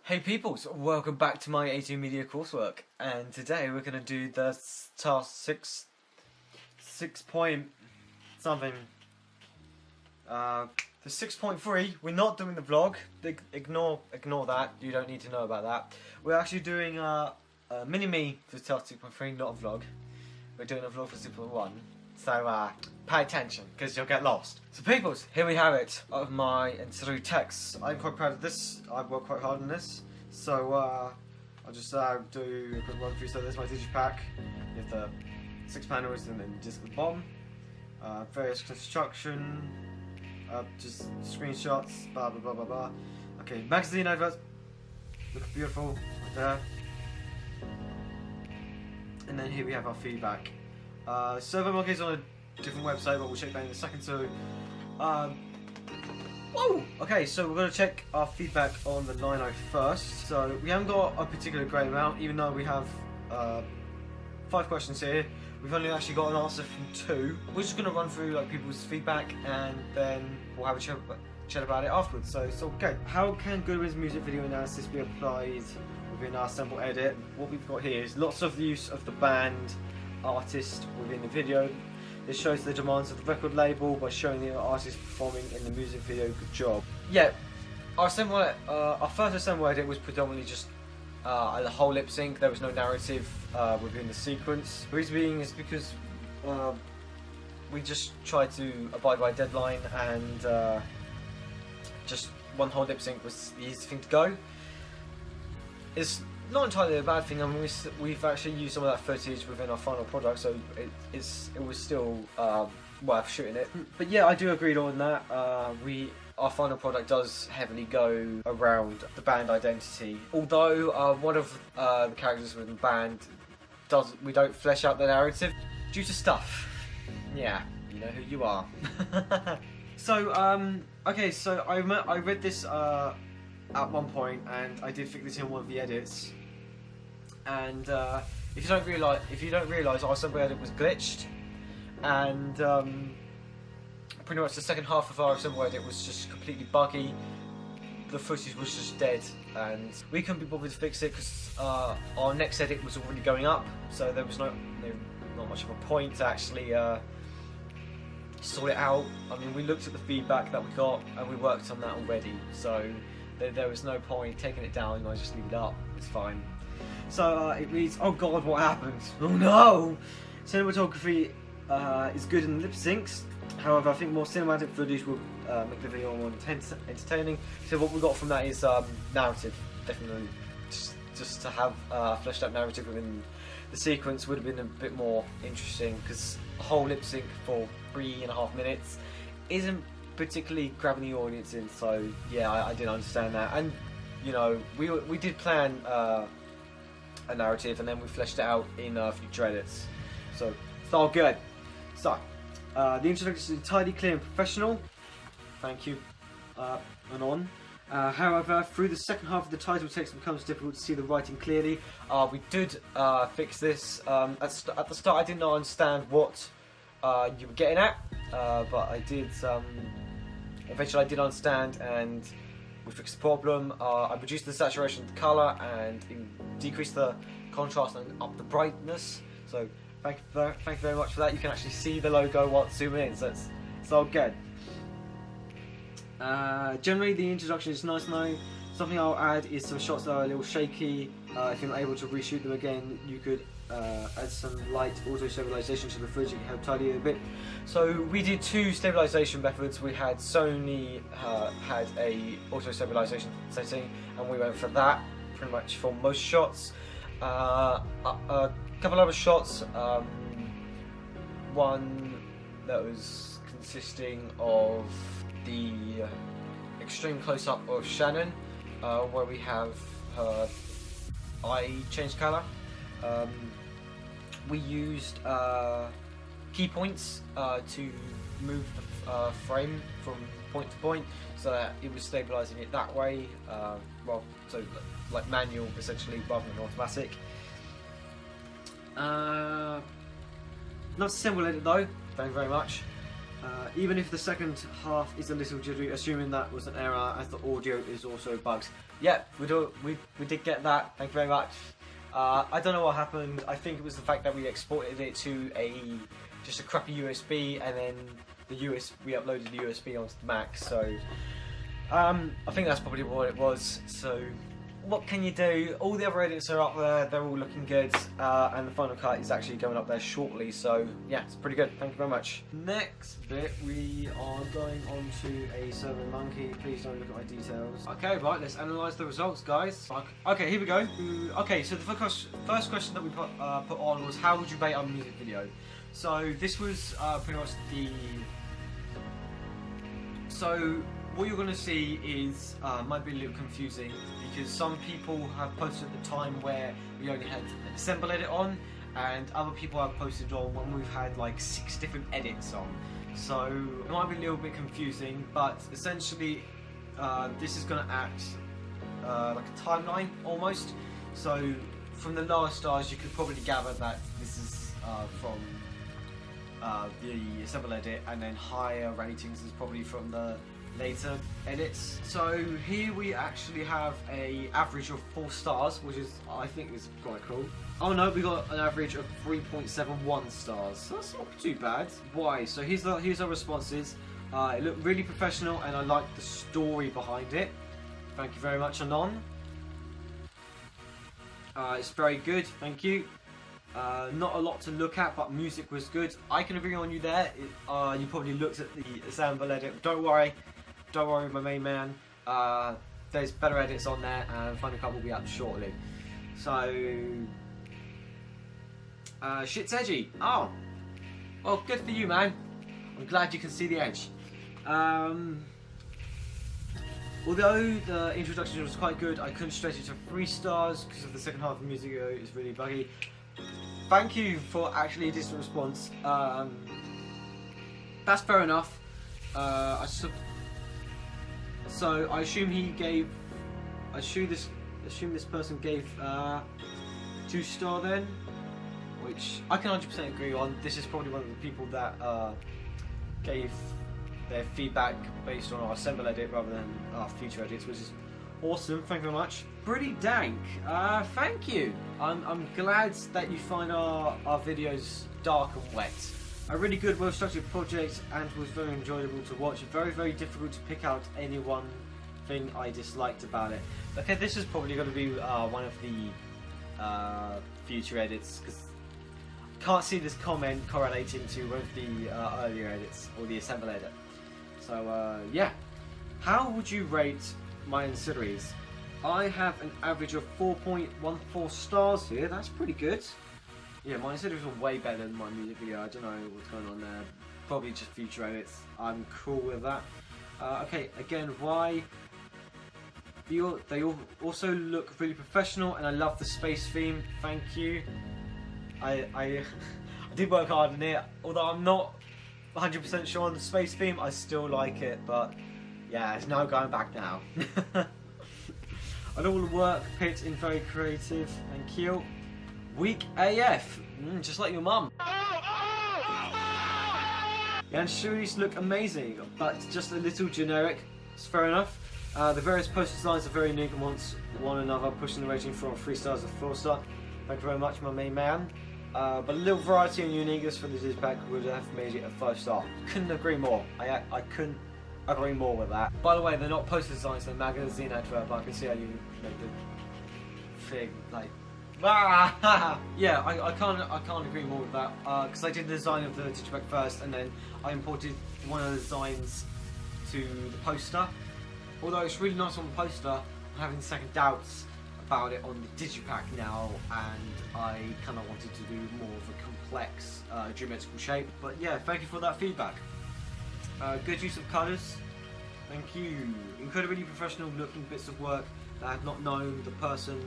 Hey peoples, welcome back to my A2 Media coursework, and today we're going to do the task 6 point something, the 6.3. We're not doing the vlog, ignore that, you don't need to know about that. We're actually doing a mini-me for task 6.3, not a vlog. We're doing a vlog for 6.1, so pay attention, because you'll get lost. So peoples, here we have it, of my through texts. I'm quite proud of this, I've worked quite hard on this. So I'll just do a quick run through. So there's my digipack, you have the 6 panels and then just at the bottom. Various construction, just screenshots, blah blah blah blah blah. Okay, magazine adverts, look beautiful, right there. And then here we have our feedback. SurveyMonkey is on a different website, but we'll check that in a second. So, whoa! Okay, so we're going to check our feedback on the Lino first. So we haven't got a particular grade amount, even though we have 5 questions here. We've only actually got an answer from 2. We're just going to run through like people's feedback, and then we'll have a chat about it afterwards. So it's all good. How can Goodwin's music video analysis be applied within our sample edit? What we've got here is lots of use of the band artist within the video. This shows the demands of the record label by showing the artist performing in the music video. Good job. Yeah, our first assemble edit was predominantly just the whole lip sync. There was no narrative within the sequence. The reason being is because we just tried to abide by a deadline, and just one whole lip sync was the easiest thing to go. It's not entirely a bad thing. I mean, we've actually used some of that footage within our final product, so it was still worth shooting it. But yeah, I do agree on that. Our final product does heavily go around the band identity. Although one of the characters within the band we don't flesh out the narrative due to stuff. Yeah, you know who you are. So okay, so I read this at one point, and I did think this in one of the edits. And if you don't realise, our assembly edit was glitched, and pretty much the second half of our assembly edit was just completely buggy. The footage was just dead, and we couldn't be bothered to fix it because our next edit was already going up, so there was not much of a point to actually sort it out. I mean, we looked at the feedback that we got, and we worked on that already, so there was no point taking it down. I just leave it up. It's fine. So it reads, oh god, what happened? Oh no! Cinematography is good in the lip syncs. However, I think more cinematic footage will make the video more entertaining. So what we got from that is narrative, definitely. Just to have fleshed out narrative within the sequence would have been a bit more interesting, because a whole lip sync for 3.5 minutes isn't particularly grabbing the audience in. So yeah, I didn't understand that, and you know, we did plan a narrative, and then we fleshed it out in future edits, so it's all good. So the introduction is entirely clear and professional, thank you, and on. However, through the second half of the title text, it becomes difficult to see the writing clearly. We did fix this. At the start I did not understand what you were getting at, but I did eventually I did understand, and we fixed the problem. I reduced the saturation of the colour and decreased the contrast and up the brightness. So thank you very much for that. You can actually see the logo once zooming in, so it's all good. Generally the introduction is nice now. Something I'll add is some shots that are a little shaky. If you're not able to reshoot them again, you could add some light auto stabilization to the footage. It can help tidy it a bit. So we did 2 stabilization methods. We had Sony had a auto stabilization setting, and we went for that pretty much for most shots. A couple other shots, one that was consisting of the extreme close-up of Shannon, where we have her eye change colour. We used key points to move the frame from point to point, so that it was stabilising it that way. Well, so like manual essentially rather than automatic. Not a simple edit though, thank you very much. Even if the second half is a little jittery, assuming that was an error, as the audio is also bugs. Yeah, we did get that. Thank you very much. I don't know what happened. I think it was the fact that we exported it to just a crappy USB, and then we uploaded the USB onto the Mac. So I think that's probably what it was. So what can you do? All the other edits are up there. They're all looking good, and the Final Cut is actually going up there shortly. So yeah, it's pretty good. Thank you very much. Next bit, we are going on to a SurveyMonkey. Please don't look at my details. Okay, right. Let's analyse the results, guys. Okay, here we go. Okay, so the first question that we put on was, how would you rate our music video? So this was pretty much So what you're going to see is might be a little confusing, because some people have posted at the time where we only had an assemble edit on, and other people have posted on when we've had like 6 different edits on. So it might be a little bit confusing, but essentially this is going to act like a timeline almost. So from the lower stars you could probably gather that this is from the assemble edit, and then higher ratings is probably from the later edits. So here we actually have a average of 4 stars, which is, I think, is quite cool. Oh no, we got an average of 3.71 stars. So that's not too bad. Why? So here's our responses. It looked really professional, and I liked the story behind it. Thank you very much, Anon. It's very good, thank you. Not a lot to look at, but music was good. I can agree on you there. You probably looked at the assemble edit. Don't worry, my main man. There's better edits on there, and Final Cut will be up shortly. So, shit's edgy. Oh, well, good for you, man. I'm glad you can see the edge. Although the introduction was quite good, I couldn't stretch it to 3 stars because of the second half of the music video is really buggy. Thank you for actually a decent response. That's fair enough. So I assume this person gave 2 star then, which I can 100% agree on. This is probably one of the people that gave their feedback based on our assemble edit rather than our future edits, which is awesome. Thank you very much. Pretty dank. Thank you. I'm glad that you find our videos dark and wet. A really good, well-structured project, and was very enjoyable to watch. Very, very difficult to pick out any one thing I disliked about it. Okay, this is probably going to be one of the future edits, because I can't see this comment correlating to one of the earlier edits or the assemble edit. So yeah, how would you rate my ancillaries? I have an average of 4.14 stars here. That's pretty good. Yeah, my ancillaries are way better than my music video. I don't know what's going on there. Probably just future edits. I'm cool with that. Okay, again, why? They all also look really professional, and I love the space theme. Thank you. I did work hard on it. Although I'm not 100% sure on the space theme, I still like it. But yeah, it's no going back now. I don't want to work pit in very creative. Thank you. Weak AF, just like your mum. The ancillaries look amazing, but just a little generic. It's fair enough. The various poster designs are very unique amongst one another, pushing the rating from 3 stars to 4 star. Thank you very much, my main man. But a little variety and uniqueness for the Digipack would have made it a 5 star. Couldn't agree more. I couldn't agree more with that. By the way, they're not poster designs, they're magazine advert, but I can see how you make the thing like. Yeah, I can't agree more with that, because I did the design of the Digipack first, and then I imported one of the designs to the poster. Although it's really nice on the poster, I'm having second doubts about it on the Digipack now, and I kind of wanted to do more of a complex geometrical shape. But yeah, thank you for that feedback. Good use of colours, thank you. Incredibly professional looking bits of work that I had not known the person.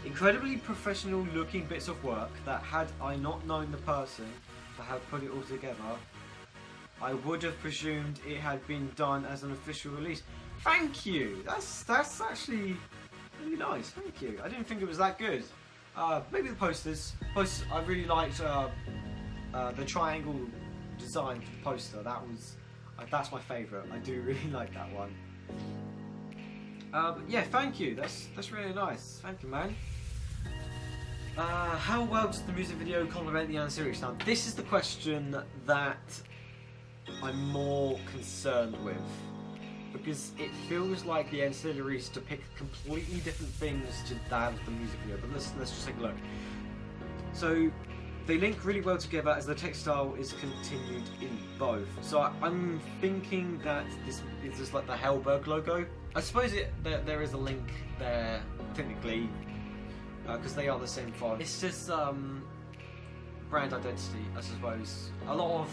Incredibly professional looking bits of work that had I not known the person that had put it all together, I would have presumed it had been done as an official release. Thank you! That's actually really nice, thank you. I didn't think it was that good. Maybe the posters. I really liked the triangle design for the poster. That's my favourite. I do really like that one. But yeah, thank you. That's really nice. Thank you, man. How well does the music video complement the ancillaries? Now, this is the question that I'm more concerned with, because it feels like the ancillaries depict completely different things to that of the music video. But let's just take a look. So they link really well together as the textile is continued in both. So I'm thinking that this is just like the Hellberg logo. I suppose there is a link there technically, because they are the same font. It's just brand identity, I suppose. A lot of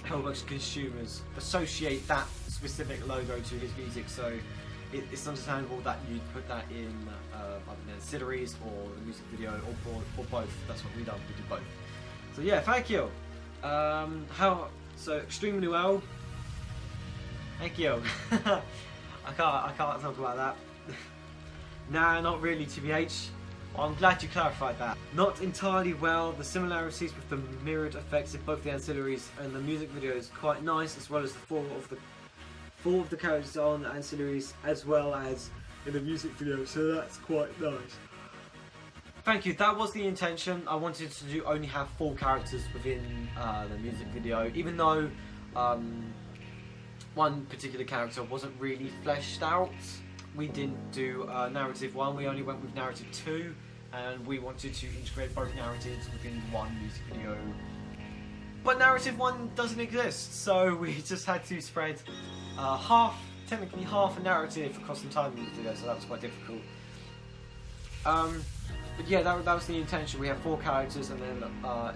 Hellberg's consumers associate that specific logo to his music, so it's understandable that you'd put that in either the ancillaries or the music video, or both. That's what we did both. So yeah, thank you. So extremely well. Thank you. I can't talk about that. Nah, not really, TBH. I'm glad you clarified that. Not entirely well. The similarities with the mirrored effects in both the ancillaries and the music video is quite nice, as well as the four of the characters on the ancillaries, as well as in the music video. So that's quite nice. Thank you. That was the intention. I wanted to only have 4 characters within the music video, even though one particular character wasn't really fleshed out. We didn't do narrative 1, we only went with narrative 2, and we wanted to integrate both narratives within one music video. But narrative 1 doesn't exist, so we just had to spread technically half a narrative across the time in the video, so that was quite difficult. But yeah, that was the intention. We have 4 characters, and then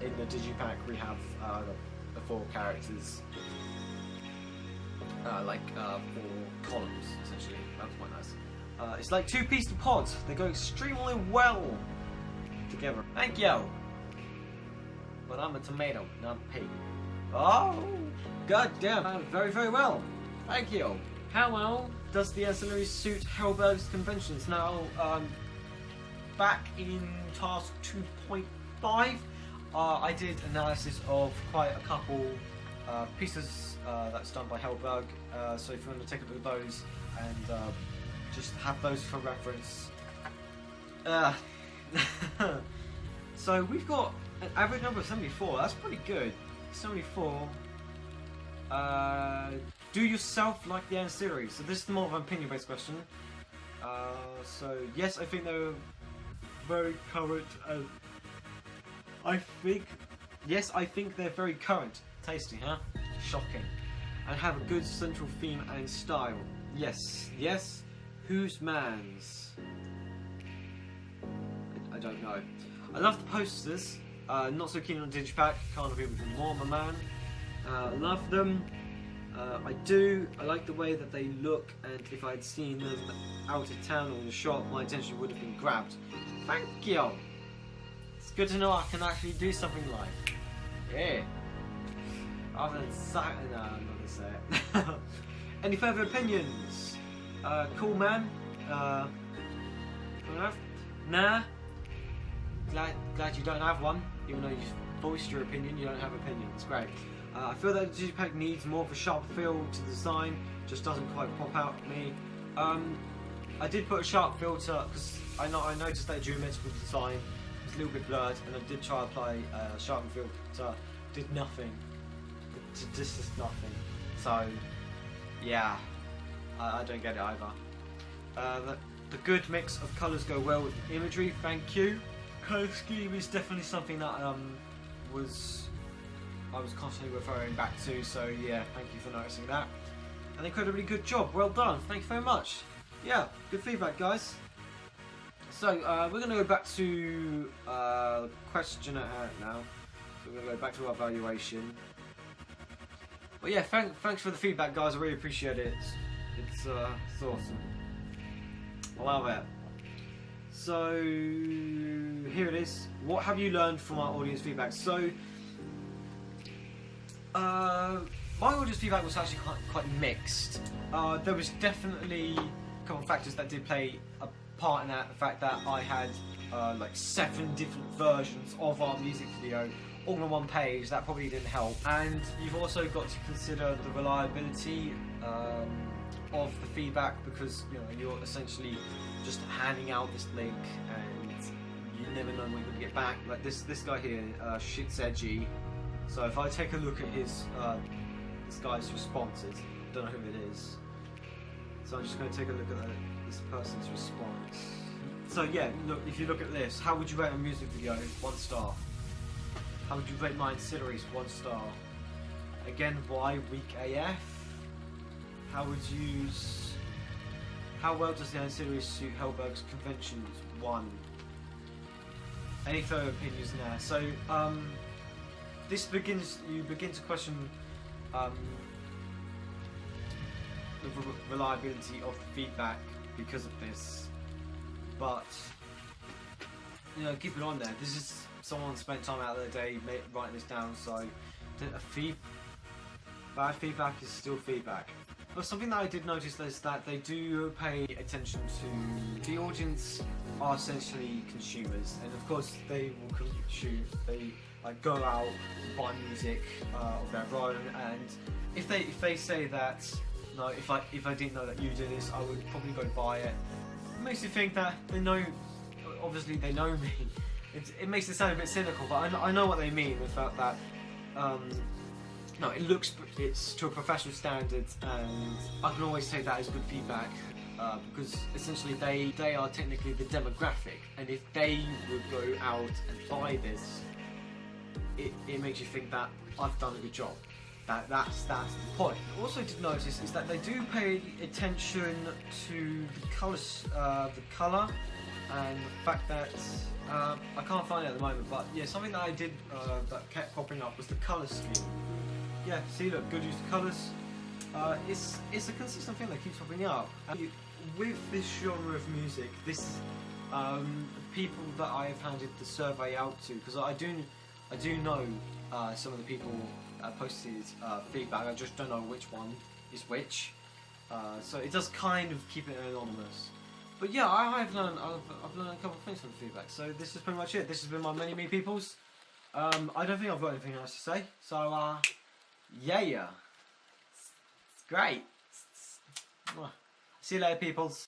in the digipack we have the 4 characters. 4 columns, essentially. That was quite nice. It's like 2 pieces of pods. They go extremely well together. Thank you. But I'm a tomato, not a pig. Oh, god damn. Very, very well. Thank you. How well does the ancillary suit Hellberg's conventions? Now, back in task 2.5, I did analysis of quite a couple pieces that's done by Hellberg, so if you want to take a look at those and just have those for reference. So we've got an average number of 74, that's pretty good. 74. Do yourself like the ancillary? So this is more of an opinion based question. So yes, I think they're very current, and I think they're very current. Tasty, huh? Shocking. And have a good central theme and style. Yes, yes. Whose man's? I don't know. I love the posters. Not so keen on Digipack. Can't agree with you more, my man. Love them. I do. I like the way that they look, and if I'd seen them out of town or in the shop, my attention would have been grabbed. Thank you. It's good to know I can actually do something like. Yeah. Other than no, I'm not gonna say it. Any further opinions? Cool, man. Nah. Glad you don't have one, even though you've voiced your opinion. You don't have opinion. It's great. I feel that the Digipack needs more of a sharp feel to the design. Just doesn't quite pop out at me. I did put a sharp filter because I noticed that geometrical design was a little bit blurred, and I did try to apply a sharpen filter. Did nothing. Just nothing. So yeah, I don't get it either. The good mix of colours go well with the imagery. Thank you. Colour scheme is definitely something that I was constantly referring back to. So yeah, thank you for noticing that. An incredibly good job. Well done. Thank you very much. Yeah, good feedback, guys. So we're going to go back to the question at hand now. So we're going to go back to our evaluation. But yeah, thanks for the feedback, guys. I really appreciate it. It's awesome. I love it. So here it is. What have you learned from our audience feedback? So my audience feedback was actually quite mixed. There was definitely a couple of factors that did play a part in that. The fact that I had like 7 different versions of our music video all on one page, that probably didn't help. And you've also got to consider the reliability of the feedback, because you know you're essentially just handing out this link and you never know when you're going to get back. Like this guy here, Shit's Edgy. So if I take a look at his this guy's responses, don't know who it is. So I'm just going to take a look at this person's response. So yeah, look, if you look at this, how would you rate a music video? 1 star. How would you rate Mine Series? 1 star. Again, why weak AF? How would you use? How well does the Iron Series suit Hellberg's conventions? 1. Any further opinions there? So this you begin to question the reliability of the feedback because of this. But you know, keep it on there. This is someone spent time out of their day writing this down. So bad feedback is still feedback. But something that I did notice is that they do pay attention to the audience are essentially consumers, and of course they will consume. They like go out, buy music of their own, and if they say that no, if I didn't know that you did this, I would probably go buy it. It makes you think that they know. Obviously, they know me. It makes it sound a bit cynical, but I know what they mean with that. No, it's to a professional standard, and I can always take that as good feedback because essentially they are technically the demographic, and if they would go out and buy this, it makes you think that I've done a good job. That's the point. Also did notice is that they do pay attention to the colours, the colour, and the fact that I can't find it at the moment, but yeah, something that I did that kept popping up was the colour scheme. Yeah, see, look, good use of colours. It's a consistent thing that keeps popping up. And with this genre of music, this people that I have handed the survey out to, because I do know some of the people posted feedback. I just don't know which one is which. So it does kind of keep it anonymous. But yeah, I've learned a couple of things from the feedback. So this is pretty much it. This has been my many me peoples. I don't think I've got anything else to say. So yeah, it's great. See you later, peoples.